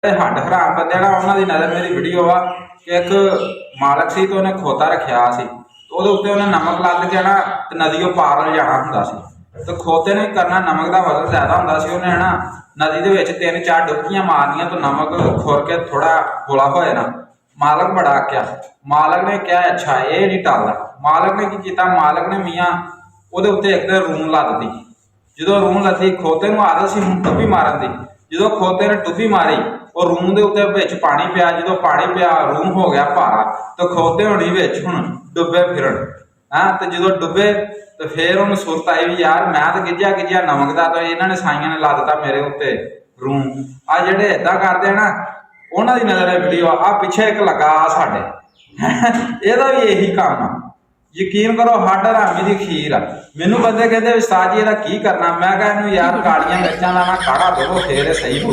हड हराम बंदे ना उन्होंने नज़र मेरी वीडियो आ कि एक मालक सी तो उन्हें खोता रखा सी तो वो उत्ते उन्हें नमक लद के ना नदियों पार ले जाना हुंदा सी तो खोते ने करना नमक का वजन ज्यादा हुंदा सी उन्हें ना नदी दे विच 3-4 डुबकियां मारनियां तो नमक खुर के थोड़ा हौला हो जाना। मालक बड़ा क्या मालक ने क्या अच्छा ये नहीं टालदा। मालक ने की कीता मालक ने मियाँ ਉਹਦੇ ਉੱਤੇ एक दिन रूम ला दी। जो रूम लथी खोते नूं आदत सी टुब्बी मारन दी। जो खोते ने टुब्बी मारी और रूम के उत्ते विच पानी पिया जो पानी पिया रूम हो गया भारा तो खोते होनी विच हुण डुब्बे फिरन। हाँ तो जो डुब्बे तो फिर उन्हें सुरत आई भी यार मैं तो गिज्जिया गिज्जिया नमक का तो इन्होंने साइया ने ला दिता मेरे उत्ते रूम। आ जिहड़े इदां करदे ना उन्हां दी नज़र वीडियो आ पिछे एक लगा साडे ਇਹਦਾ भी यही काम आ। यकीन करो हड हरामी की खीर आ। मैनू बंदे कहते उस्ताद जी ਇਹਦਾ की करना मैं कहा यार कालियां मिर्चां दा ना काढ़ा दो फिर सही हो।